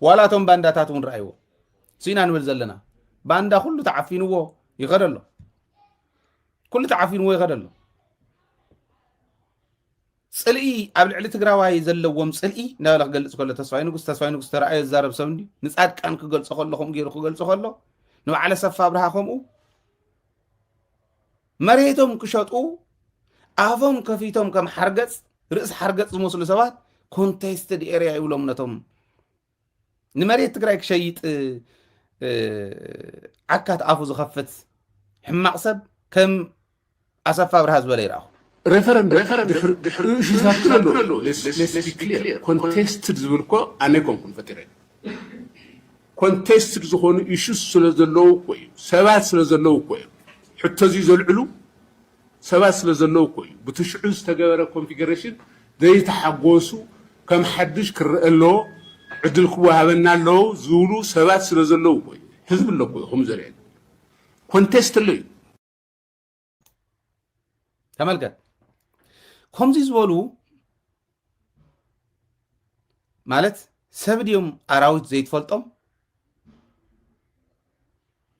ዋላቶም ባንዳታት እውን ረኣይዎ ሲና ንብል ዘለና ባንዳ ኩሉ ተዓፊንዎ ይኸድ ኣሎ ኩሉ ተዓፊንዎ ይኸድ ኣሎ ፅልኢ ኣብ ልዕሊ ትግራዋይ ዘለዎም ፅልኢ እንዳበለ ክገልፅ ከሎ ተስፋይ ንጉስ ተረኣየ ዝዛረብ ሰብ እንዲ ንፃድቃን ክገልፆ ከሎ ከምኡ ገይሩ ክገልፆ ከሎ ንባዕለ ሰፋ ብርሃ ከምኡ መሬቶም ክሸጡ ኣፎም ከፊቶም ከም ሓርገፅ ርእሲ ሓርገፅ ዝመስሉ ሰባት ኮንቴስትድ ኤርያ ይብሎም ነቶም ንመሬት ትግራይ ክሸይጥ ዓካት ኣፉ ዝኸፍት ሕማቕ ሰብ ከም ኣሰፋ ብርሃ ዝበለ ይረኣኹ referendum let's be clear contested ዝብልኮ ኣነይኮም ክንፈጥረ contested ዝኾኑ issues ስለ ዘለዉ ኮዩ ሰባት ስለ ዘለዉ ኮዩ ሕቶ እዚ ዘልዕሉ ሰባት ስለ ዘለዉ ኮዩ ብትሽዑ ዝተገበረ ኮንፊግሬሽን ዘይተሓጎሱ ከም ሓድሽ ክርአ ኣለዎ ዕድል ክወሃበና ኣለዎ ዝብሉ ሰባት ስለ ዘለዉ ኮዩ ህዝቢ ኣሎ ኮዩ ከም ዘርአየና ኮንቴስት ኣሎ እዩ ተመልከት ከምዚ ዝበሉ ማለት ሰብ ድዮም ኣራዊት ዘይትፈልጦም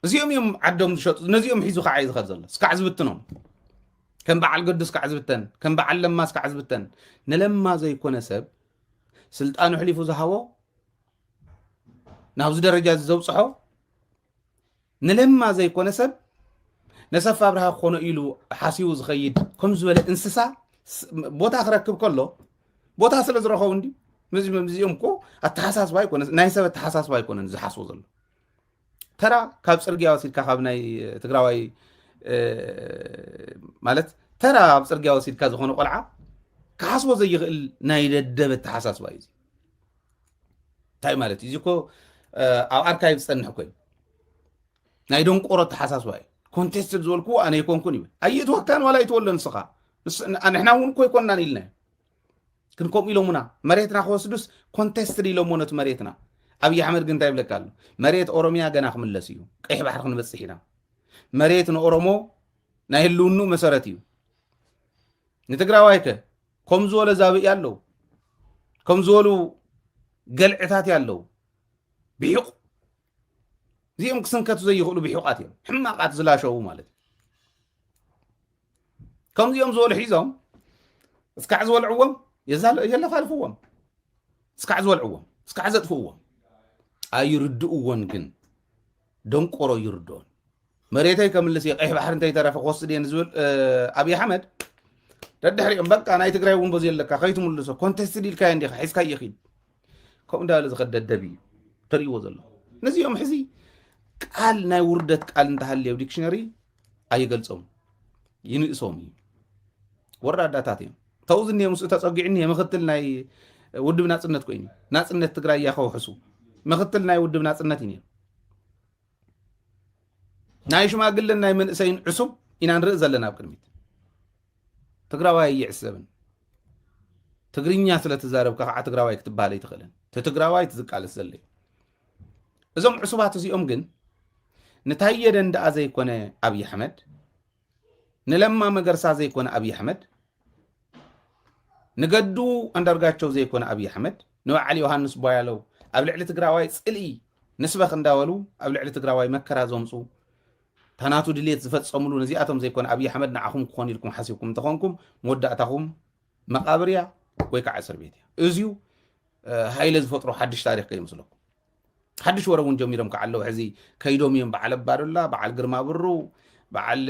እዚኦም እዮም ዓዶም ዝሸጡ ነዚኦም ሒዙ ከዓ እዩ ዝኸድ ዘሎ ስካዕ ዝብትኖም ከም በዓል ቅዱስ ከዓ ዝብተን ከም በዓል ለማስ ከዓ ዝብተን ንለማ ዘይኮነ ሰብ ስልጣኑ ሕሊፉ ዝሃቦ ናብዚ ደረጃ ዘብፅሖ ንለማ ዘይኮነ ሰብ ነሰፋ ብርሃ ክኾነ ኢሉ ሓሲቡ ዝኸይድ ከም ዝበለ እንስሳ ቦታ ክረክብ ከሎ ቦታ ስለ ዝረኸቡ እንዲ እዚኦም እኮ ኣተሓሳስባ ኣይኮነ ናይ ሰብ ኣተሓሳስባ ኣይኮነን ዝሓስቦ ዘሎ ተራ ካብ ፅርግያ ወሲድካ ካብ ናይ ትግራዋይ ማለት ተራ ኣብ ፅርግያ ወሲድካ ዝኾነ ቆልዓ ክሓስቦ ዘይኽእል ናይ ደደብ ኣተሓሳስባ እዩ እንታይ ማለት እዩ እዚ እኮ ኣብ ኣርካይቭ ዝፀንሕ ኮይኑ ናይ ደንቆሮ ኣተሓሳስባ እዩ ኮንቴስትድ ዝበልኩ ኣነ ይኮንኩን ይብል ኣይእትወካን ዋላ ይትወሎ ንስኻ ንሕና እውን እኮ ይኮንናን ኢልና ግን ከምኡ ኢሎሙና መሬትና ክወስዱስ ኮንቴስትድ ኢሎሞ ነቲ መሬትና ኣብይ ኣሕመድ ግን እንታይ ይብለካ ኣሎ መሬት ኦሮሚያ ገና ክምለስ እዩ ቀይሕ ባሕሪ ክንበፅሕ ኢና መሬት ንኦሮሞ ናይ ህልውኑ መሰረት እዩ ንትግራዋይ ከ ከም ዝበለ ዛብእ ኣለዉ ከም ዝበሉ ገልዕታት ኣለዉ ብሒቕ እዚኦም ክስንከቱ ዘይኽእሉ ብሒቓት እዮም ሕማቃት ዝላሸው ማለት ከምዚኦም ዝበሉ ሒዞም እስካዕ ዝበልዕዎም የለፋልፍዎም እስካዕ ዝበልዕዎም እስካዕ ዘጥፍእዎም ኣይርድእዎን ግን ደንቆሮ ይርድኦን መሬተይ ከምልስ ቀይሕ ባሕሪ እንተይተረፈ ክወስድ እየን ዝብል ኣብይ ኣሕመድ ደድሕሪኦም በቃ ናይ ትግራይ እውን በዚ የለካ ከይትምልሶ ኮንቴስትድ ኢልካዮ እንዲኻ ሒዝካ ይኽእል ከምኡ እንዳበለ ዝኸደደብ እዩ ተርእይዎ ዘሎ ነዚኦም ሕዚ ቃል ናይ ውርደት ቃል እንተሃልየ ዲክሽነሪ ኣይገልፆም ይንእሶም እዩ ወራዳታት እዮም ተውዝኒ ምስኡ ተፀጊዕኒ ምክትል ናይ ውድብ ናፅነት ኮይኑ ናፅነት ትግራይ ያኸውሕሱ ምክትል ናይ ውድብ ናፅነት እዩ ናይ ሽማግለን ናይ መንእሰይን ዕሱብ ኢና ንርኢ ዘለና ኣብ ቅድሚት ትግራዋይ ይዕሰብን ትግርኛ ስለ ትዛረብካ ከዓ ትግራዋይ ክትበሃል ኣይትኽእልን ትግራዋይ ትዝቃለስ ዘለ እዞም ዕሱባት እዚኦም ግን ንታየ ደንደኣ ዘይኮነ ኣብይ ኣሕመድ ንለማ መገርሳ ዘይኮነ ኣብይ ኣሕመድ ንገዱ አንዳርጋቸው ዘይኮነ ኣብይ ኣሕመድ ንበዓል ዮሃንስ ቦያለው ኣብ ልዕሊ ትግራዋይ ፅልኢ ንስበኽ እንዳበሉ ኣብ ልዕሊ ትግራዋይ መከራ ዘምፁ ታናቱ ድሌት ዝፈፀሙሉ ነዚኣቶም ዘይኮነ ኣብይ ኣሕመድ ንዓኹም ክኾን ኢልኩም ሓሲብኩም እንተኾንኩም መወዳእታኹም መቃብርያ ወይ ከዓ እስር ቤት እያ እዝዩ ሃይለ ዝፈጥሮ ሓድሽ ታሪክ ከይመስለኩም ሓድሽ ወረ እውን ጀሚሮም ከዓ ኣለዉ ሕዚ ከይዶም እዮም በዓል ኣባዱላ በዓል ግርማ ብሩ በዓል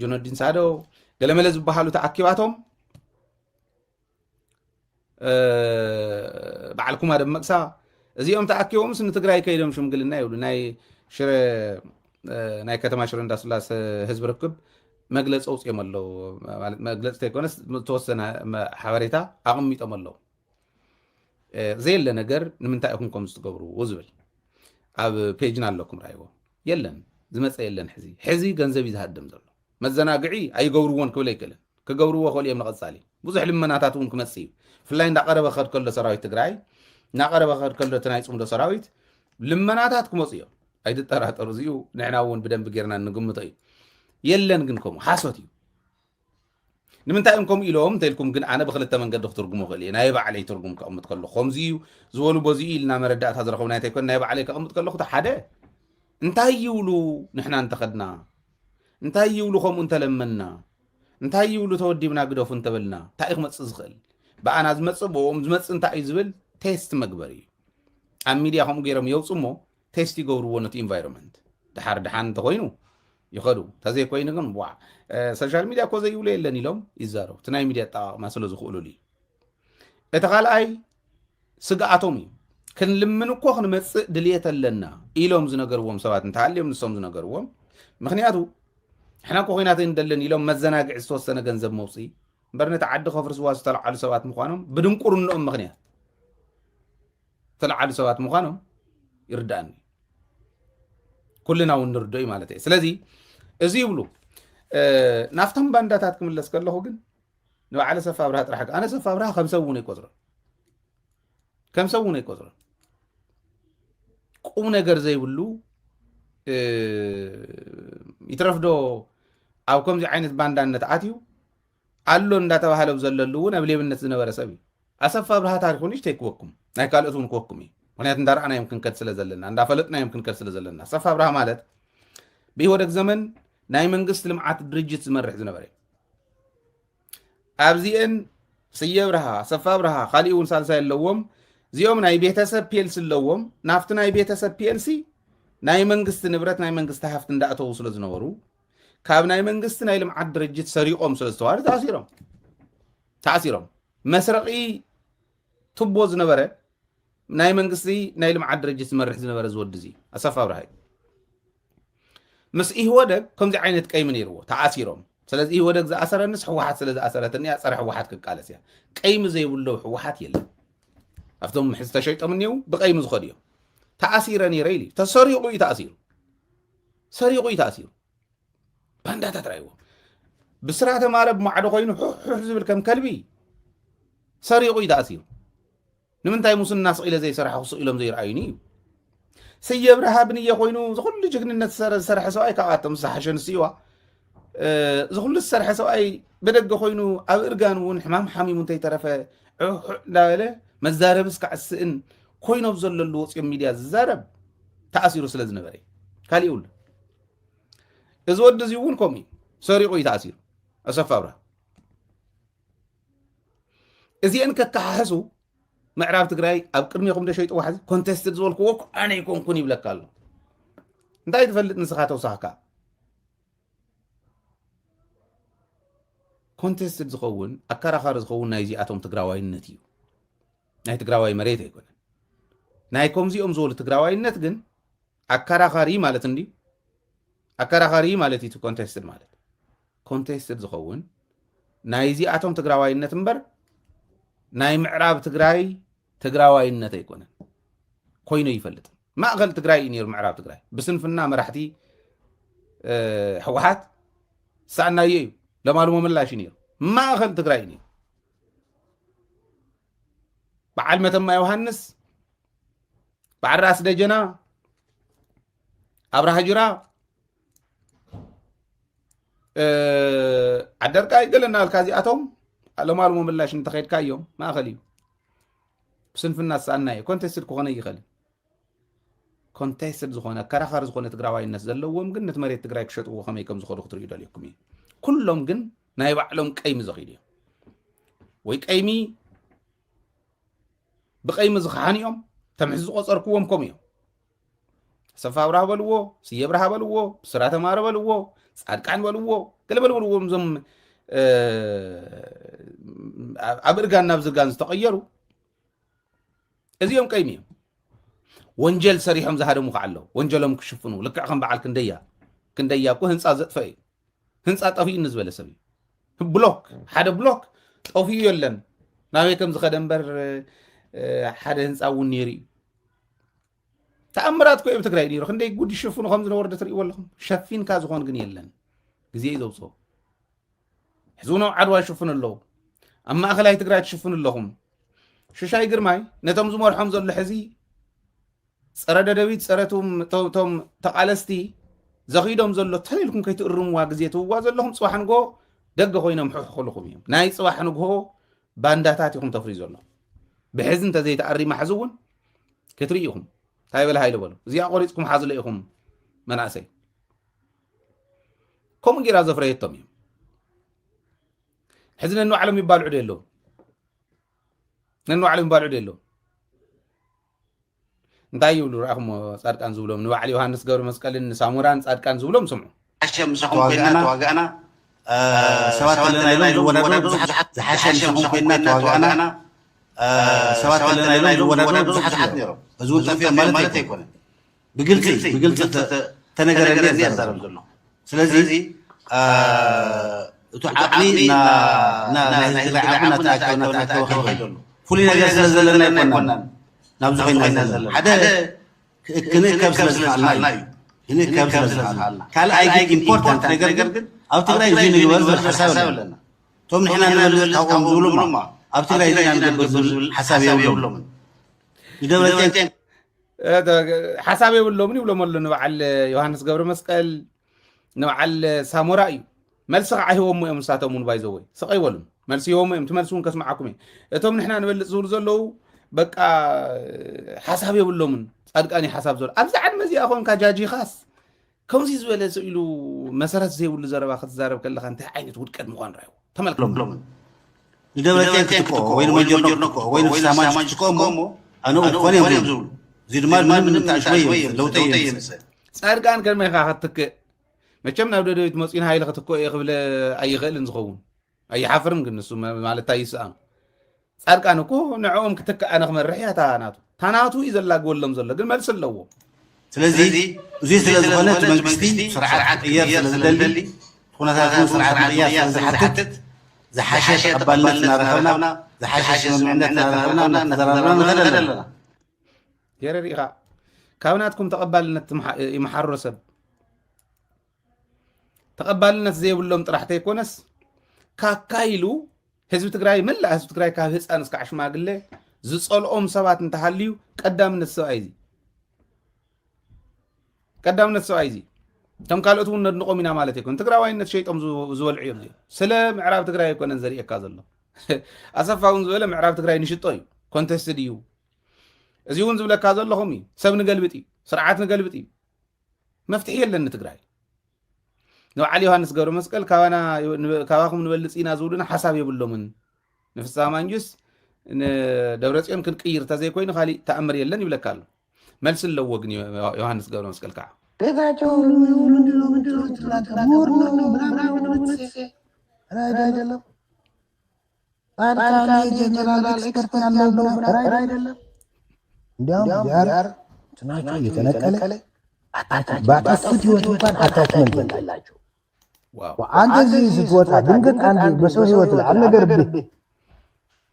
ጁነዲን ሳዶ ገለመለ ዝበሃሉ ተኣኪባቶም በዓል ኩማ ደመቅሳ እዚኦም ተኣኪቦምስ ንትግራይ ከይዶም ሽምግልና ይብሉ ናይ ሽረ ናይ ከተማ ሽረ እንዳስላሴ ህዝቢ ርክብ መግለፂ ኣውፅኦም ኣለዉ ማለት መግለፂ ተይኮነስ ተወሰነ ሓበሬታ ኣቐሚጦም ኣለዉ ዘየለ ነገር ንምንታይ ኢኹም ከም ዝትገብርዎ ዝብል ኣብ ፔጅና ኣለኩም ራእይዎ የለን ዝመፀ የለን ሕዚ ገንዘብ እዩ ዝሃድም ዘሎ መዘናግዒ ኣይገብርዎን ክብል ኣይክእልን ክገብርዎ ክእል እዮም ንቐፃሊ ብዙሕ ልመናታት እውን ክመፅእ እዩ ብፍላይ እንዳቀረበ ክኸድ ከሎ ሰራዊት ትግራይ እናቀረበ ክኸድ ከሎ እቲ ናይ ፅምዶ ሰራዊት ልመናታት ክመፁ እዮም ኣይትጠራጠሩ እዚኡ ንሕና እውን ብደንቢ ጌርና ንግምቶ እዩ የለን ግን ከምኡ ሓሶት እዩ ንምንታይ እንኩም ኢሎም ተልኩም ግን ኣነ ብክልተ መንገዲ ክትርጉሙ ክእል እየ ናይ ባዕለይ ትርጉም ከቕምጥ ከለኹ ከምዚ እዩ ዝበሉ በዚኡ ኢልና መረዳእታ ዝረኸብና እንተይኮን ናይ ባዕለይ ከቕምጥ ከለኹ ሓደ እንታይ ይብሉ ንሕና እንተኸድና እንታይ ይብሉ ከምኡ እንተለመና እንታይ ይብሉ ተወዲብና ግደፉ እንተበልና እንታይ ክመፅእ ዝኽእል ብኣና ዝመፅእ ብኦም ዝመፅእ እንታይ እዩ ዝብል ቴስት መግበር እዩ ኣብ ሚድያ ከምኡ ገይሮም የውፁ እሞ ቴስት ይገብርዎ ነቲ ኢንቫይሮንመንት ድሓር ድሓን እንተኮይኑ ይኸዱ ተዘይኮይኑ ግን ዋ ሶሻል ሚድያ ኮ ዘይብሉ የለን ኢሎም ይዛረቡ እቲ ናይ ሚድያ ኣጠቓቕማ ስለ ዝኽእሉሉ እዩ እቲ ካልኣይ ስግኣቶም እዩ ክንልምን እኮ ክንመፅእ ድልየት ኣለና ኢሎም ዝነገርዎም ሰባት እንተሃልዮም ንሶም ዝነገርዎም ምክንያቱ ሕና እኮ ኮይናት እንደለን ኢሎም መዘናግዒ ዝተወሰነ ገንዘብ መውፅኢ እምበር ነቲ ዓዲ ከፍርስዋ ዝተለዓሉ ሰባት ምዃኖም ብድንቁርንኦም ምክንያት ዝተለዓሉ ሰባት ምዃኖም ይርዳእኒ ኩልና እውን ንርዶ እዩ ማለት እዩ ስለዚ እዚ ይብሉ ናፍቶም ባንዳታት ክምለስ ከለኹ ግን ንባዕለ ሰፋ ብርሃ ጥራሕ ኣነ ሰፋ ብርሃ ከም ሰብ እውን ኣይቆፅሮን ከም ሰብ እውን ኣይቆፅሮን ቁም ነገር ዘይብሉ ይትረፍዶ ኣብ ከምዚ ዓይነት ባንዳነት ኣትዩ ኣሎ እንዳተባሃለ ዘለሉ እውን ኣብ ሌብነት ዝነበረ ሰብ እዩ ኣሰፋ ብርሃ ታሪኹ ንሽተይ ክወኩም ናይ ካልኦት እውን ክወኩም እዩ ምክንያቱ እንዳረኣናዮም ክንከድ ስለ ዘለና እንዳፈለጥናዮም ክንከድ ስለ ዘለና ሰፋ ብርሃ ማለት ብኢወደግ ዘመን ናይ መንግስት ልምዓት ድርጅት ዝመርሕ ዝነበረ ኣብዚአን ስየ ብርሃ ሰፋ ብርሃ ካሊእ እውን ሳልሳይ ኣለዎም እዚኦም ናይ ቤተሰብ ፒኤልሲ ኣለዎም ናፍቲ ናይ ቤተሰብ ፒኤልሲ ናይ መንግስቲ ንብረት ናይ መንግስቲ ሃፍቲ እንዳእተው ስለ ዝነበሩ ካብ ናይ መንግስቲ ናይ ልምዓት ድርጅት ሰሪቆም ስለ ዝተዋሃሉ ተኣሲሮም መስረቂ ቱቦ ዝነበረ ናይ መንግስቲ ናይ ልምዓት ድርጅት ዝመርሕ ዝነበረ ዝወዲ እዚ ኣሰፋ ብርሃ ምስ ኢህወደግ ከምዚ ዓይነት ቀይሚ ነይርዎ ተኣሲሮም ስለዚ ኢህወደግ ዝኣሰረንስ ሕወሓት ስለ ዝኣሰረተኒ እያ ፀረ ሕወሓት ክቃለስ እያ ቀይሚ ዘይብሎ ሕወሓት የለን ኣብቶም ሕዚ ተሸይጦም እኒው ብቀይሚ ዝኸዱ እዮም ተኣሲረ ነይረ ኢሉ ተሰሪቑ እዩ ተኣሲሩ ሰሪቑ እዩ ተኣሲሩ ባንዳታት ራይዎ ብስራተ ማረብ ማዕዶ ኮይኑ ሕሕ ዝብል ከም ከልቢ ሰሪቑ እዩ ተኣሲሩ ንምንታይ ሙስና ስቂለ ዘይሰርሐ ክሱ ኢሎም ዘይረኣዩኒ እዩ ስየ ብርሃ ብንየ ኮይኑ ዝኩሉ ጅግንነት ዝሰርሐ ሰብኣይ ካብኣቶም ዝሓሸ ንስይዋ ዝኩሉ ዝሰርሐ ሰብኣይ ብደገ ኮይኑ ኣብ እርጋን እውን ሕማም ሓሚሙ እንተይተረፈ እንዳበለ መዛረብ እስካዕ ስእን ኮይኖም ዘለሉ ወፂኦም ሚድያ ዝዛረብ ተኣሲሩ ስለ ዝነበረ ካሊእ ይብሉ እዚ ወዲ እዚ እውን ከምኡ እዩ ሰሪቑ እዩ ተኣሲሩ ኣሰፋ ብርሃ እዚአን ከከሓሕሱ ምዕራብ ትግራይ ኣብ ቅድሚኹም ደሸይጥዎ ሓዚ ኮንቴስትድ ዝበልክዎ ኣነ ይኮንኩን ይብለካ ኣሎ እንታይ ትፈልጥ ንስኻ ተውሳኽካ ኮንቴስትድ ዝኸውን ኣከራኻሪ ዝኸውን ናይ እዚኣቶም ትግራዋይነት እዩ ናይ ትግራዋይ መሬት ኣይኮነን ናይ ከምዚኦም ዝበሉ ትግራዋይነት ግን ኣከራኻሪ ማለት እንዲ ኣከራኻሪ ማለት እዩ ኮንቴስትድ ማለት ኮንቴስትድ ዝኸውን ናይ እዚኣቶም ትግራዋይነት እምበር ናይ ምዕራብ ትግራይ ትግራዋይነት ኣይኮነን ኮይኑ ይፈልጥ ማእኸል ትግራይ እዩ ነይሩ ምዕራብ ትግራይ ብስንፍና መራሕቲ ሕወሓት ሳዕናዮ እዩ ለማልሞ ምላሽ እዩ ነይሩ ማእኸል ትግራይ እዩ ነይሩ በዓል መተማ ዮሃንስ በዓል ራስ ደጀና ኣብርሃ ጅራ ዓደርቃይ ገለና ልካ እዚኣቶም ለማልሞ ምላሽ እንተኸይድካ እዮም ማእኸል እዩ ብስንፍና ሳዕናዮ ኮንቴስትድ ክኾነ ይኽእል ኮንቴስትድ ዝኾነ ከራኻሪ ዝኾነ ትግራዋይነት ዘለዎም ግን ነቲ መሬት ትግራይ ክሸጥዎ ከመይ ከም ዝኸዱ ክትሪኡ ደልየኩም እዩ ኩሎም ግን ናይ ባዕሎም ቀይሚ ዘኺዱ እዮም ወይ ቀይሚ ብቀይሚ ዝኸሓኒኦም ተምሕዚ ዝቆፀርክዎም ከምኡ እዮም ሰፋ ብርሃ በልዎ ስየ ብርሃ በልዎ ብስራተ ማረ በልዎ ጻድቃን በልዎ ገለበልዎ ዞም ኣብ እርጋን ናብ ዝርጋን ዝተቐየሩ እዚኦም ቀይሚ እዮም ወንጀል ሰሪሖም ዝሃደሙ ከዓ ኣለዉ ወንጀሎም ክሽፍኑ ልክዕ ከም በዓል ክንደያ እኮ ህንፃ ዘጥፈ እዩ ህንፃ ጠፊኡ ንዝበለ ሰብ እዩ ብሎክ ሓደ ብሎክ ጠፊኡ የለን ናበይ ከም ዝኸደ እምበር ሓደ ህንፃ እውን ነይሩ እዩ ተኣምራት ኮ ትግራይ ነይሩ ክንደይ ጉድ ይሽፍኑ ከም ዝነበሩ ትሪእዎ ኣለኹም ሸፊንካ ዝኾን ግን የለን ግዜ እዩ ዘውፅኦ ሕዚ እውን ዓድዋ ይሽፍኑ ኣለዉ ኣብ ማእኸላይ ትግራይ ትሽፍኑ ኣለኹም ሽሻይ ግርማይ ነቶም ዝመርሖም ዘሎ ሕዚ ፀረ ደደቢት ፀረቶም ተቃለስቲ ዘኺዶም ዘሎ ተልልኩም ከይትእርምዋ ግዜ ትውዋ ዘለኹም ፅባሕ ንጎ ደገ ኮይኖም ሕሕ ክልኹም እዮም ናይ ፅባሕ ንግሆ ባንዳታት ይኹም ተፍሪ ዘሎ ብሕዚ እንተዘይተኣሪማ ሕዚ እውን ክትርኢ ኢኹም እንታይ በለ ሃይለ በሉ እዚኣ ቆሪፅኩም ሓዝለ ኢኹም መናእሰይ ከምኡ ጌራ ዘፍረየቶም እዮም ሕዚ ነንባዕሎም ይባልዑ ዶ የለዉ ነንባዕሎም ይባልዑ ዶ የለዉ እንታይ ይብሉ ረኣኹም ጻድቃን ዝብሎም ንባዕሊ ዮሃንስ ገብረ መስቀልን ሳሙራን ጻድቃን ዝብሎም ስምዑ ሓሸም ምስኹም ኮይና ተዋጋእና ሰባት ለና ኢሎም ዝወዳድሩ ዝሓሸም ምስኹም ኮይና ተዋጋእና ሰባት ለና ኢሎም ዝወዳድሩ ብዙሓት ነይሮም እዚ እውን ጠፊኦም ማለት ኣይኮነን ብግልፂ ተነገረኒ ይዛረብ ዘሎ ስለዚ እቲ ዓቕሊ ናይ ትግራይ ዓቕሊ እናተኣከበ ከይዱ ኣሎ ፍሉይ ነገር ስለ ዘለና ኣይኮናን ናብዚ ኮይና ዘለና ሓደ ክንእከብ ስለ ዝኽኣልና እዩ ክንእከብ ስለ ዝኽኣልና ካልኣይ ግን ኢምፖርታንት ነገር ግን ኣብ ትግራይ እዚ ንግበር ዝብል ሓሳብ ኣለና እቶም ንሕና ንበልፅ ካብኦም ዝብሉ እማ ኣብ ትግራይ እዚ ንገብር ዝብል ሓሳብ የብሎምን ይደብረፅዮን ሓሳብ የብሎምን ይብሎም ኣሎ ንበዓል ዮሃንስ ገብረ መስቀል ንበዓል ሳሞራ እዩ መልሲ ከዓ ሂቦሞ እዮም ንሳቶም እውን ባይዘወይ ስቕ ይበሉን መልሲ ሂቦሞ እዮም ትመልሲ እውን ከስማዓኩም እየ እቶም ንሕና ንበልፅ ዝብሉ ዘለዉ በቃ ሓሳብ የብሎምን ጻድቃኒ ሓሳብ ዘሎ ኣብዚ ዓድመ እዚኣ ኮንካ ጃጂኻስ ከምዚ ዝበለ ኢሉ መሰረት ዘይብሉ ዘረባ ክትዛረብ ከለካ እንታይ ዓይነት ውድቀት ምኳን ራዩ ተመልክሎምን ንደብረፅዮን ክትክኦ ወይ ንመንጀርኖ ክትክኦ ወይ ንፍሳማን ክትክኦ እሞ ኣነኡ ክኾነ እዮም ዝብሉ እዚ ድማ ምንም ታሽወይ ለውጠ የምፅእ ጻድቃን ከመይ ኢኻ ክትክእ መቸም ናብ ደደቢት መፂን ሃይለ ክትክኦ እየ ክብለ ኣይኽእልን ዝኸውን ኣይሓፍርን ግን ንሱ ማለት ኣይስኣኑ ጻድቃን እኮ ንዕኦም ክትክእ ኣነ ክመርሕ እያ ታናቱ እዩ ዘላግበሎም ዘሎ ግን መልሲ ኣለዎ ስለዚ እዚ ስለ ዝኾነ እቲ መንግስቲ ስርዓት ቅየር ስለ ዝደሊ ኩነታትን ስርዓት ቅያር ስለ ዝሓትት ዝሓሸ ተቐባልነት እናረኸብና ዝሓሸ ስምምዕነት እናረኸብና እናተዘራርብና ንኸድ ኣለና የረር ኢኻ ካብ ናትኩም ተቐባልነት ይመሓሮ ሰብ ተቐባልነት ዘይብሎም ጥራሕ ተይኮነስ ካካኢሉ ህዝቢ ትግራይ መላእ ህዝቢ ትግራይ ካብ ህፃን እስካዕ ሽማግለ ዝፀልኦም ሰባት እንተሃልዩ ቀዳምነት ሰብኣይ እዚ ቀዳምነት ሰብኣይ እዚ ከም ካልኦት እውን ነድንቆም ኢና ማለት ኣይኮን ትግራዋይነት ሸይጦም ዝበልዑ እዮም እዚኦም ስለ ምዕራብ ትግራይ ኣይኮነን ዘርእየካ ዘሎ ኣሰፋ እውን ዝበለ ምዕራብ ትግራይ ንሽጦ እዩ ኮንቴስትድ እዩ እዚ እውን ዝብለካ ዘለኹም እዩ ሰብ ንገልብጥ እዩ ስርዓት ንገልብጥ እዩ መፍትሒ የለን ትግራይ ንበዓል ዮሃንስ ገብረ መስቀል ካባኹም ንበልፅ ኢና ዝብሉና ሓሳብ የብሎምን ንፍሳማንጁስ ንደብረፅዮን ክንቅይር ተዘይኮይኑ ካሊእ ተኣምር የለን ይብለካ ኣሎ መልሲ ኣለዎ ግን ዮሃንስ ገብረ መስቀል ከዓ ጌታቸው አይደለም ጻድቃን ጀነራል ኤክስፐርት ያለው አይደለም እንዲያውም ያር ትናቸው የተነቀለ ባታስት ህይወት እንኳን አታችመንት አላቸው አንተ እዚህ ስትወጣ ድንገት አንድ በሰው ህይወት ላይ አልነገር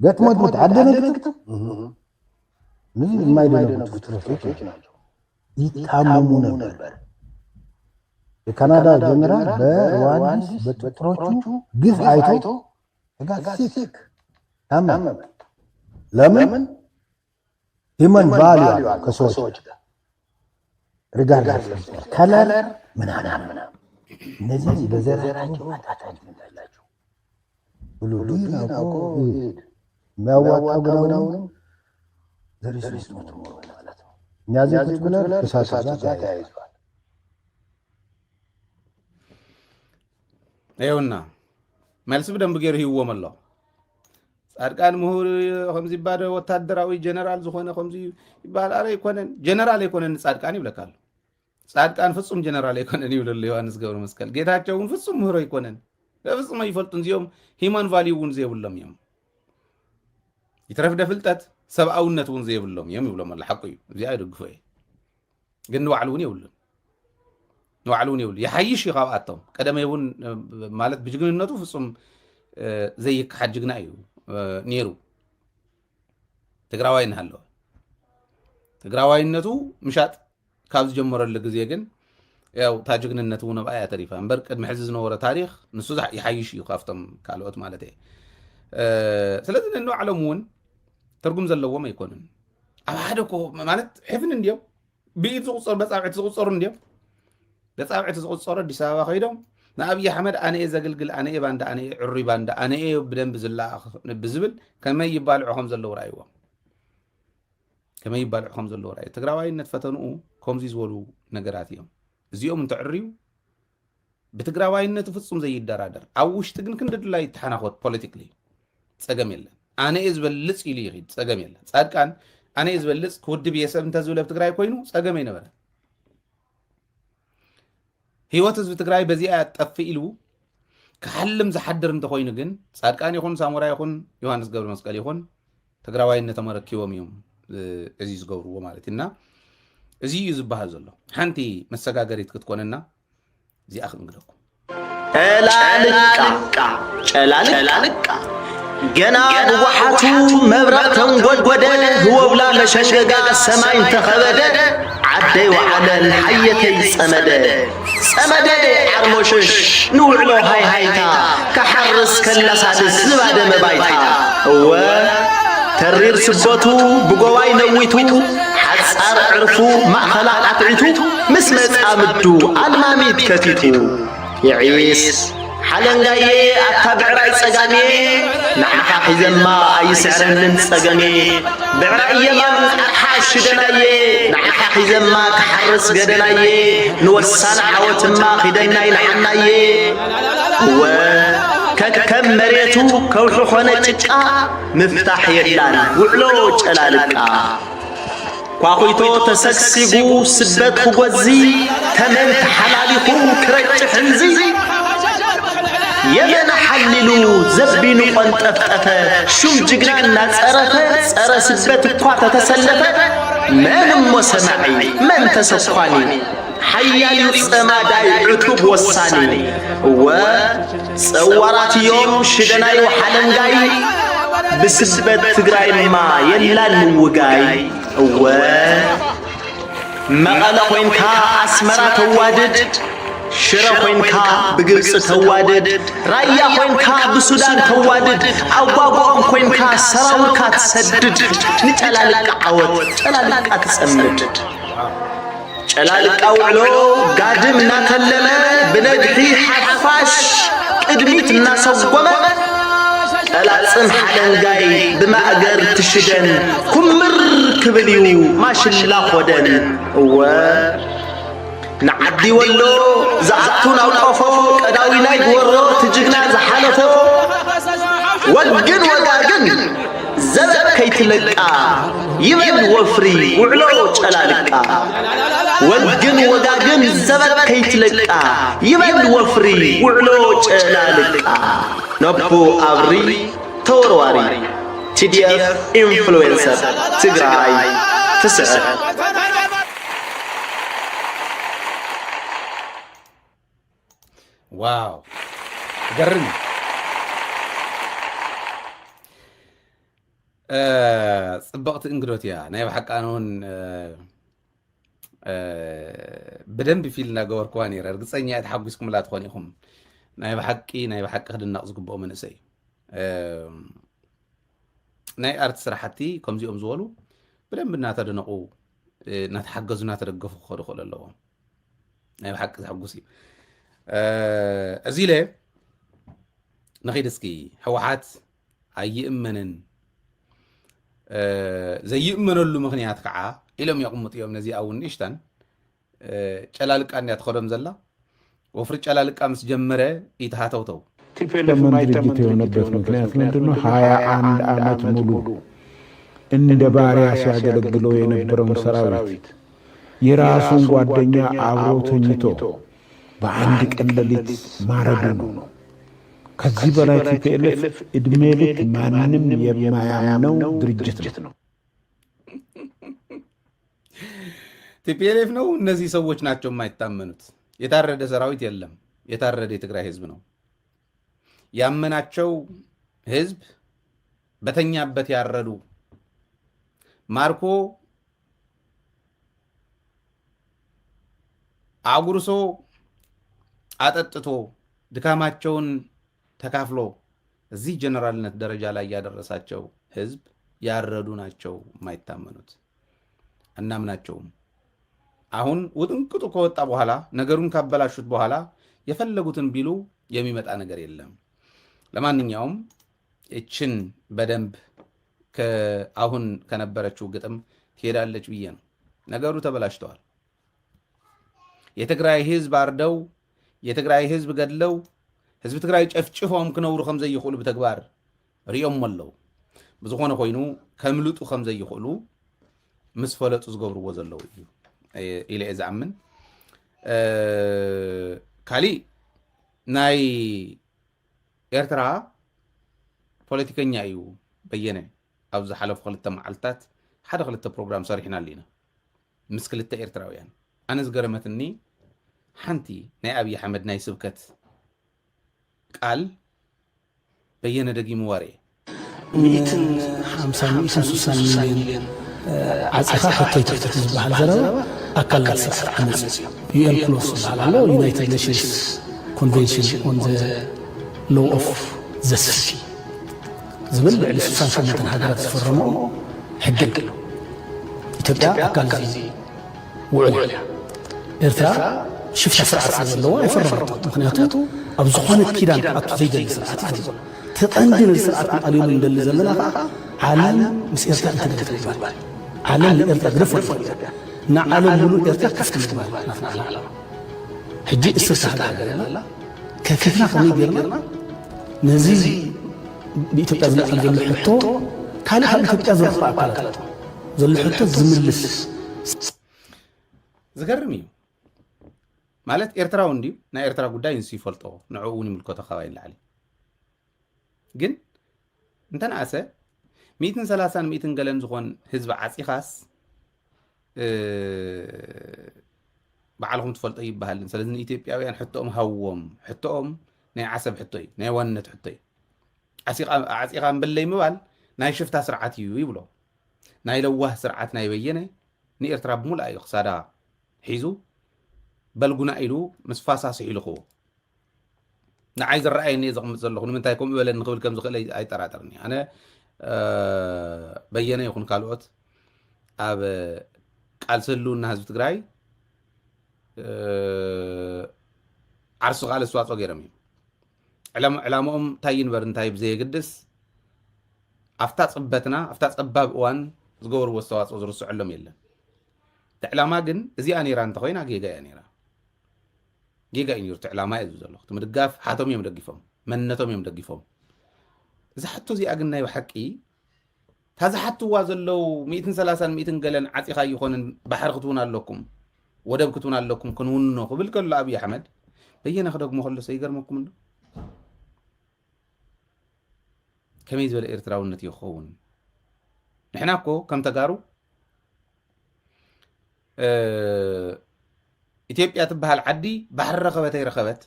ገጥሞት ብትዓደነግጥ ምን የማይደነግጡ ፍጥረቶች ናቸው ይታመሙ ነበር የካናዳ ጀነራል በዋንስ በጥጥሮቹ ግፍ አይቶ ተጋሲክ ታመመ ለምን ሂመን ቫልዩ ከሰዎች ጋር ሪጋርድ ከለር ምናምን እነዚህ በዘራቸው አታችመንት አላቸው ብሎ ዲናቆ የሚያዋጣው ግናውንም ዘሪስ ነው ማለት ነው እኛዚህ ቁጭ ብለን ከሳሳት ጋር ተያይዟል ይኸውና መልስ በደንብ ገይሩ ይወም ኣሎ ጻድቃን ምሁር ከምዚ ይባደ ወታደራዊ ጀነራል ዝኾነ ከምዚ ይባል አረ ይኮነን ጀነራል ይኮነን ጻድቃን ይብለካል ጻድቃን ፍጹም ጀነራል ይኮነን ይብለል ዮሐንስ ገብረ መስቀል ጌታቸውን ፍጹም ምሁር ይኮነን በፍጹም ይፈልጡን ዚኦም ሂማን ቫልዩውን ዘይብሎም እዮም ይትረፍደ ፍልጠት ሰብአውነቱን ዘይብሎም እዮም ይብሎም አለ ሐቁ እዚ አይደግፎ ግን ንባዕሉን ይብሉን ንባዕሉን ይብሉ ይሐይሽ ይኻባቶም ቀደመ ይውን ማለት ብጅግንነቱ ፍጹም ዘይክሓድ ጅግና እዩ ኔሩ ትግራዋይን ሃሎ ትግራዋይነቱ ምሻጥ ካብ ዝጀመረሉ ግዜ ግን ያው ታጅግንነቱ ነባያ ተሪፋ እምበር ቅድሚ ሕዚ ዝነበረ ታሪክ ንሱ ይሐይሽ እዩ ካብቶም ካልኦት ማለት እዩ ስለዚህ ንባዕሎም እውን ትርጉም ዘለዎም አይኮንን ኣብ ሓደኮ ማለት ሕፍን እንዲዮም ብኢድ ዝቁፀሩ በፃብዕቲ ዝቁፀሩ እንዲዮም በፃብዕቲ ዝቁፀሩ አዲስ አበባ ከይዶም ንኣብይ ኣሕመድ ኣነ ዘገልግል ኣነ ባንዳ ኣነ ዕሪ ባንዳ ኣነ ብደንብ ዝላኣኽ ብዝብል ከመይ ይባልዑ ዘለዉ ራእይዎም ከመይ ይባልዑ ዘለዉ ራእይ ትግራዋይነት ፈተንኡ ከምዚ ዝበሉ ነገራት እዮም እዚኦም እንተዕርዩ ብትግራዋይነት ፍጹም ዘይደራደር ኣብ ውሽጢ ግን ክንድድላይ ተሓናኾት ፖለቲክሊ ፀገም የለን ኣነ ዝበልጽ ኢሉ ይኽድ ፀገም የለን ጻድቃን ኣነ ዝበልጽ ክውድብ የሰብ እንተዝብለ ብትግራይ ኮይኑ ፀገም ኣይነበረ ህይወት ህዝቢ ትግራይ በዚኣ ጠፊ ኢሉ ክሓልም ዝሓድር እንተኮይኑ ግን ጻድቃን ይኹን ሳሙራ ይኹን ዮሃንስ ገብረ መስቀል ይኹን ትግራዋይነት ተመረኪቦም እዮም እዚ ዝገብርዎ ማለት እና እዚ እዩ ዝበሃል ዘሎ ሓንቲ መሰጋገሪት ክትኮነና እዚኣ ክንግደኩም ጨላልቃ ገና ብዋሓቱ መብረቕ ተንጎድጎደ ህወብላ መሸንገጋ ሰማይ እንተኸበደ ዓደይ ወዓለን ሓየተይ ጸመደ ዓርሞሽሽ ንውዕሎ ሃይሃይታ ከሓርስ ከላሳድስ ዝባደመ ባይታ እወ ተሪር ስቦቱ ብጎባይ ነዊቱ ሓፃር ዕርፉ ማእኸላ ኣትዒቱ ምስ መጻምዱ ኣልማሚት ከቲቱ ይዒስ ሓለንጋዬ ኣታ ብዕራይ ጸጋሜ ንዓኻ ሒዘማ ኣይስዕረንን ጸገሜ ብዕራይ የማን ኣትሓሽ ሽደናዬ ንዓኻ ሒዘማ ክሓርስ ገደናዬ ንወሳነ ዓወትማ ኺደናይ ንሓናዬ እወ ከከም መሬቱ ከውሑ ኾነ ጭቃ ምፍታሕ የላን ውዕሎ ጨላልቃ ኳኺቶ ተሰግሲጉ ስበት ክጐዚ ተመን ተሓላሊኹ ክረጭ ሕንዚ የመን ሓሊሉ ዘቢኑ ቈንጠፍጠፈ ሹም ጅግና እናጸረፈ ጸረ ስበት እኳ ተተሰለፈ መን እሞ ሰማዒ መን ተሰኳኒ ሓያል ጸማዳይ ዕቱብ ወሳኒ እወ ጸዋራት እዮም ሽደናይ ወሓለንጋይ ብስበት ትግራይማ የላን ምውጋይ እወ መቐለ ኾይንካ ኣስመራ ተዋድድ ሽረ ኾይንካ ብግብፂ ተዋድድ ራያ ኾይንካ ብሱዳን ተዋድድ ኣጓጉኦም ኾይንካ ሰራውርካ ትሰድድ ንጨላልቃ ዓወት ጨላልቃ ትጸምድ ጨላልቃ ውዕሎ ጋድም እናተለመ ብነግሒ ሓፋሽ ቅድሚት እናሰጎመ ጠላጽም ሓለንጋይ ብማእገር ትሽደን ኩምር ክብል እዩ ማሽላ ኾደን እወ ንዓዲ ወሎ ዝኣቱን ኣውቀፎ ቀዳዊናይ ብወሮ ትጅግና ዝሓለፎ ወግን ወጋግን ዘበብ ከይትለቃ ይበል ወፍሪ ውዕሎ ጨላልቃ ወግን ወጋግን ዘበብ ከይትለቃ ይበል ወፍሪ ውዕሎ ጨላልቃ ነቦ ኣብሪ ተወርዋሪ TDF ኢንፍሉዌንሰር ትግራይ ትስዕር ዋው ገርም ጽብቕቲ እንግዶት እያ ናይ ባሕቂ ኣነ እውን ብደንብ ፊልና ገበርክዋ ነይረ እርግፀኛ እያ ተሓጒስኩምላ ትኾን ኢኹም ናይ ባሕቂ ክድናቕ ዝግብኦ መንእሰይ ናይ ኣርቲ ስራሕቲ ከምዚኦም ዝበሉ ብደንብ እናተደነቑ እናተሓገዙ እናተደገፉ ክኸዱ ይኽእሉ ኣለዎም ናይ ባሕቂ ዝሕጉስ እዩ እዚ ኢለ ንኸይድ እስኪ ሕወሓት ኣይእመንን ዘይእመነሉ ምኽንያት ከዓ ኢሎም የቕምጡ እዮም ነዚኣ እውን ንእሽተን ጨላልቃ እንያ ትኸዶም ዘላ ወፍሪ ጨላልቃ ምስ ጀመረ ይተሃተውተው ለምን ድርጅት የሆነበት ምክንያት ምንድነው? 21 ዓመት ሙሉ እንደ ባሪያ ሲያገለግለው የነበረውን ሰራዊት የራሱን ጓደኛ አብሮ ተኝቶ በአንድ ቀን ሌሊት ማረዱ ነው። ከዚህ በላይ ቲፒኤልኤፍ እድሜ ልክ ማንንም የማያምነው ድርጅት ነው። ቲፒኤልኤፍ ነው። እነዚህ ሰዎች ናቸው የማይታመኑት። የታረደ ሰራዊት የለም። የታረደ የትግራይ ህዝብ ነው። ያመናቸው ህዝብ በተኛበት ያረዱ ማርኮ አጉርሶ አጠጥቶ ድካማቸውን ተካፍሎ እዚህ ጀነራልነት ደረጃ ላይ ያደረሳቸው ህዝብ ያረዱ ናቸው የማይታመኑት። እናምናቸውም። አሁን ውጥንቅጡ ከወጣ በኋላ ነገሩን ካበላሹት በኋላ የፈለጉትን ቢሉ የሚመጣ ነገር የለም። ለማንኛውም እችን በደንብ አሁን ከነበረችው ግጥም ትሄዳለች ብዬ ነው። ነገሩ ተበላሽተዋል። የትግራይ ህዝብ አርደው የትግራይ ህዝብ ገድለው ህዝቢ ትግራይ ጨፍጭፎም ክነብሩ ከም ዘይኽእሉ ብተግባር ሪኦም ኣለው። ብዝኾነ ኮይኑ ከምልጡ ከም ዘይኽእሉ ምስ ፈለጡ ዝገብርዎ ዘለው እዩ ኢለ እየ ዝኣምን። ካሊእ ናይ ኤርትራ ፖለቲከኛ እዩ በየነ ኣብ ዝሓለፉ 2 መዓልትታት ሓደ 2 ፕሮግራም ሰሪሕና ኣለና ምስ 2 ኤርትራውያን። ኣነ ዝገረመትኒ ሓንቲ ናይ ኣብይ ኣሕመድ ናይ ስብከት ቃል በየነ ደጊሙ ወርየ 150 ሚሊዮን ዓፅኻ ሕቶይ ትሕተት ዝበሃል ዘረባ ኣካላት ስራሕ ዓመፅ ዩኤን ፕሎስ ዝበሃል ኣሎ ዩናይትድ ኔሽንስ ኮንቬንሽን ኦን ዘ ሎው ኦፍ ዘ ሲ ዝብል ልዕሊ 68 ሃገራት ዝፈረምኦ ሕጊ ኣሎ። ኢትዮጵያ ኣካል እዚ ውዕል እያ። ኤርትራ ሽፍታ ስርዓት ዘለዋ ኣይፈረመቶ። ምክንያቱ ኣብ ዝኾነ ኪዳን ኣቱ ዘይገሊ ስርዓት እዩ ዘሎ። ተጠንድን ስርዓት ኣልዮም እንደሊ ዘለና ከዓ ዓለም ምስ ኤርትራ እንተደገፈ ይባል ዓለም ንኤርትራ ግደፍ ንዓለም ሙሉእ ኤርትራ ከፍቲ ምግባል ናትና ዓላማ ሕጂ እስርታ ሃገርና ከፊትና ከመይ ጌርና ነዚ ብኢትዮጵያ ዝለዓል ዘሎ ሕቶ ካልእ ካብ ኢትዮጵያ ዝረኽባ ኣካላት ዘሎ ሕቶ ዝምልስ ዝገርም እዩ ማለት ኤርትራዊ እንዲሁ ናይ ኤርትራ ጉዳይ ንሱ ይፈልጦ ንዕኡ እውን ይምልከቶ ከባቢ ንላዕሊ ግን እንተነኣሰ 130 ገለን ዝኾን ህዝቢ ዓፂኻስ ባዕልኩም ትፈልጦ ይበሃልን። ስለዚ ንኢትዮጵያውያን ሕቶኦም ሃዎም ሕቶኦም ናይ ዓሰብ ሕቶ እዩ ናይ ዋንነት ሕቶ እዩ። ዓፂኻ እምበለይ ምባል ናይ ሽፍታ ስርዓት እዩ ይብሎ። ናይ ለዋህ ስርዓት ናይ በየነ ንኤርትራ ብሙሉእ እዩ ክሳዳ ሒዙ በልጉና ኢሉ ምስ ፋሳሲ ኢልኽዎ ንዓይ ዝረኣየኒ ዘቕምጥ ዘለኹ ንምንታይ ከምኡ በለ ንኽብል ከም ዝኽእል ኣይጠራጠርኒ። ኣነ በየነ ይኹን ካልኦት ኣብ ቃልሲ ህልውና ህዝቢ ትግራይ ዓርሱ ቃል ኣስተዋፅኦ ገይሮም እዮም። ዕላምኦም እንታይ ይንበር እንታይ ብዘየግድስ ኣፍታ ፅበትና ኣፍታ ፀባብ እዋን ዝገበርዎ ኣስተዋፅኦ ዝርስዐሎም የለን። እቲ ዕላማ ግን እዚኣ ነይራ እንተኮይና ጌጋ እያ ነይራ። ጌጋ እዩ ነይሩ እቲ ዕላማ እዩ ዘሎ። እቲ ምድጋፍ ሓቶም እዮም ደጊፎም መንነቶም እዮም ደጊፎም። እዚ ሓቶ እዚኣ ግን ናይ ብሓቂ ታዝሓትዋ ዘለው 130 ገለን ዓፂኻ ይኾንን ባሕሪ ክትውን ኣለኩም ወደብ ክትውን ኣለኩም ክንውንኖ ክብል ከሎ ኣብይ ኣሕመድ በየነ ክደግሞ ከሎ ሰይገርመኩም ዶ? ከመይ ዝበለ ኤርትራውነት ይኸውን? ንሕና እኮ ከም ተጋሩ ኢትዮጵያ ትበሃል ዓዲ ባሕሪ ረኸበት ኣይረኸበት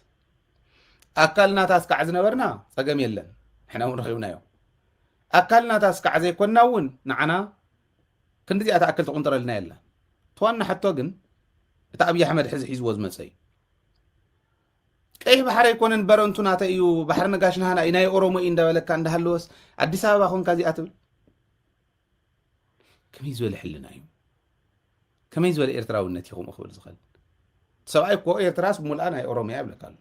ኣካልናታ እስካዕ ዝነበርና ፀገም የለን ንሕና እውን ረኺብናዮ። ኣካልናታ እስካዕ ዘይኮንና እውን ንዓና ክንዲዚኣ ተኣክል ተቆንጠረልና የላ። ተዋና ሕቶ ግን እቲ ኣብይ ኣሕመድ ሕዚ ሒዝዎ ዝመፀ እዩ። ቀይሕ ባሕሪ ኣይኮነን በረንቱ ናተ እዩ ባሕሪ ነጋሽ ናሃና ናይ ኦሮሞ እዩ እንዳበለካ እንዳሃለወስ ኣዲስ ኣበባ ኮንካ እዚኣ ትብል ከመይ ዝበለ ሕልና እዩ? ከመይ ዝበለ ኤርትራውነት ይኹም ክብል ዝኽእል ሰብኣይ እኮ ኤርትራስ ሙልኣ ናይ ኦሮሚያ ይብለካ ኣሎ።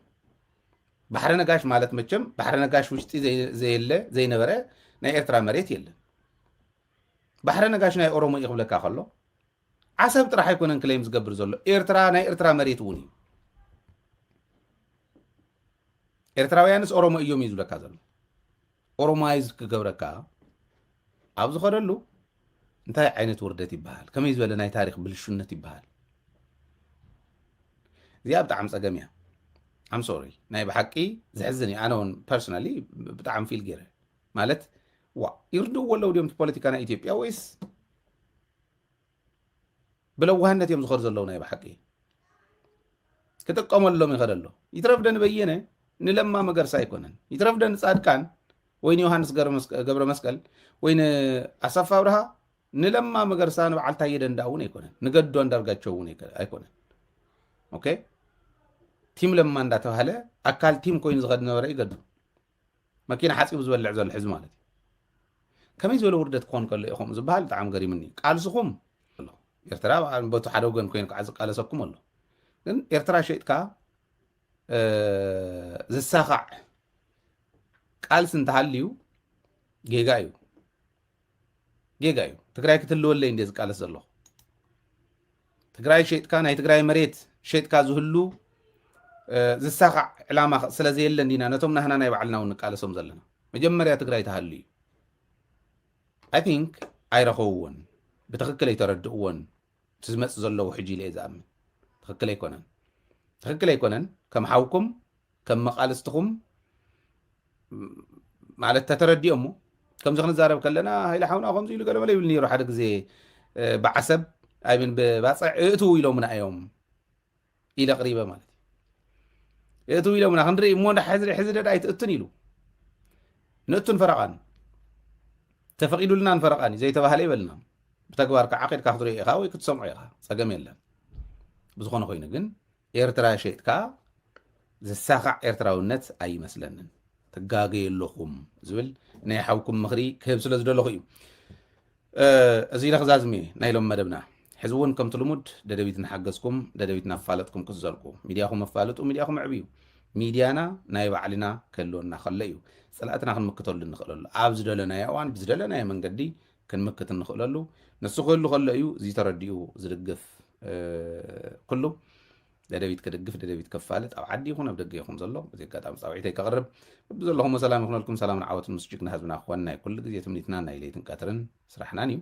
ባሕሪ ነጋሽ ማለት መቸም ባሕሪ ነጋሽ ውሽጢ ዘይነበረ ናይ ኤርትራ መሬት የለን። ባሕሪ ነጋሽ ናይ ኦሮሞ እዩ ክብለካ ከሎ ዓሰብ ጥራሕ ኣይኮነን ክለይም ዝገብር ዘሎ ኤርትራ ናይ ኤርትራ መሬት እውን እዩ። ኤርትራውያንስ ኦሮሞ እዮም እዩ ዝብለካ ዘሎ። ኦሮማይዝ ክገብረካ ኣብ ዝኸደሉ እንታይ ዓይነት ውርደት ይበሃል? ከመይ ዝበለ ናይ ታሪክ ብልሹነት ይበሃል? እዚኣ ብጣዕሚ ፀገም እያ። ኣም ሶሪ ናይ ብሓቂ ዝሕዝን እዩ። ኣነ እውን ፐርሶናሊ ብጣዕሚ ፊል ገይረ ማለት ዋ ይርድእዎ ኣለው ድዮም እቲ ፖለቲካ ናይ ኢትዮጵያ ወይስ ብለዋህነት እዮም ዝኸዱ ዘለው? ናይ ብሓቂ ክጥቀመሎም ይኸደ ኣሎ። ይትረፍደ ንበየነ ንለማ መገርሳ ኣይኮነን። ይትረፍደ ንፃድቃን ወይ ንዮሃንስ ገብረ መስቀል ወይ ንኣሰፋ ብርሃ ንለማ መገርሳ ንበዓል ታየ ደንዳ እውን ኣይኮነን። ንገዱ አንዳርጋቸው እውን ኣይኮነን። ኦኬ ቲም ለማ እንዳተባሃለ ኣካል ቲም ኮይኑ ዝኸድ ነበረ ይገዱ መኪና ሓፂቡ ዝበልዕ ዘሎ ሕዚ ማለት እዩ። ከመይ ዝበለ ውርደት ክኾን ከሎ ኢኹም ዝበሃል ብጣዕሚ ገሪምኒ። ቃልስኹም ኤርትራ በቱ ሓደ ወገን ኮይኑ ከዓ ዝቃለሰኩም ኣሎ። ግን ኤርትራ ሸይጥካ ዝሳኻዕ ቃልሲ እንተሃልዩ ጌጋ እዩ ትግራይ ክትህልወለይ እንደ ዝቃለስ ዘለኹ ትግራይ ሸይጥካ ናይ ትግራይ መሬት ሸይጥካ ዝህሉ ዝሳኻዕ ዕላማ ስለዘየለን ዲና ነቶም ናህና ናይ ባዕልና እውን ንቃለሶም ዘለና መጀመርያ ትግራይ ተሃልዩ አይ ቲንክ ኣይረኸብዎን ብትክክል ኣይተረድእዎን ትዝመፅ ዘለዉ ሕጂ ኢለ ዝኣምን ትክክል ኣይኮነን ከም ሓውኩም ከም መቃለስትኩም ማለት ተተረዲኦሞ ከምዚ ክንዛረብ ከለና ሃይለ ሓውና ከምዚ ኢሉ ገለመለ ይብል ነይሩ ሓደ ግዜ ብዓሰብ ኣይምን ብባፅዕ እእትው ኢሎምና እዮም ኢለ ቅሪበ ማለት እዩ እእትው ኢሎምና ክንርኢ እሞ ሕዚ ደዳ ኣይትእቱን ኢሉ ንእቱን ፈረቓን ተፈቂዱልና ንፈረቓን ዘይተባሃለ ይበልና ብተግባር ከዓ ኸድካ ክትሪኦ ኢኻ ወይ ክትሰምዖ ኢኻ ፀገም የለን ብዝኾነ ኮይኑ ግን ኤርትራ ሸይጥካ ዝሳኻዕ ኤርትራውነት ኣይመስለንን ትጋገየለኹም ዝብል ናይ ሓውኩም ምኽሪ ክህብ ስለ ዝደለኹ እዩ እዚ ኢለ ክዛዝሜ ናይ ሎም መደብና ሕዚ እውን ከምቲ ልሙድ ደደቢት ንሓገዝኩም ደደቢት ናፋለጥኩም ክትዘልቁ ሚድያኹም መፋለጡ ሚድያኹም ዕብዩ ሚድያና ናይ ባዕልና ከልወና ከለ እዩ ፀላእትና ክንምክተሉ ንኽእለሉ ኣብ ዝደለናዮ እዋን ብዝደለናዮ መንገዲ ክንምክት ንኽእለሉ ንሱ ክህሉ ከሎ እዩ እዚ ተረዲኡ ዝድግፍ ኩሉ ደደቢት ክድግፍ ደደቢት ከፋልጥ ኣብ ዓዲ ይኹን ኣብ ደገ ይኹን ዘሎ እዚ ኣጋጣሚ ፃውዒተይ ከቕርብ ብዘለኹም ሰላም ይኹነልኩም ሰላምን ዓወትን ምስ ጅግና ህዝብና ክኾን ናይ ኩሉ ግዜ ትምኒትና ናይ ለይትን ቀትርን ስራሕናን እዩ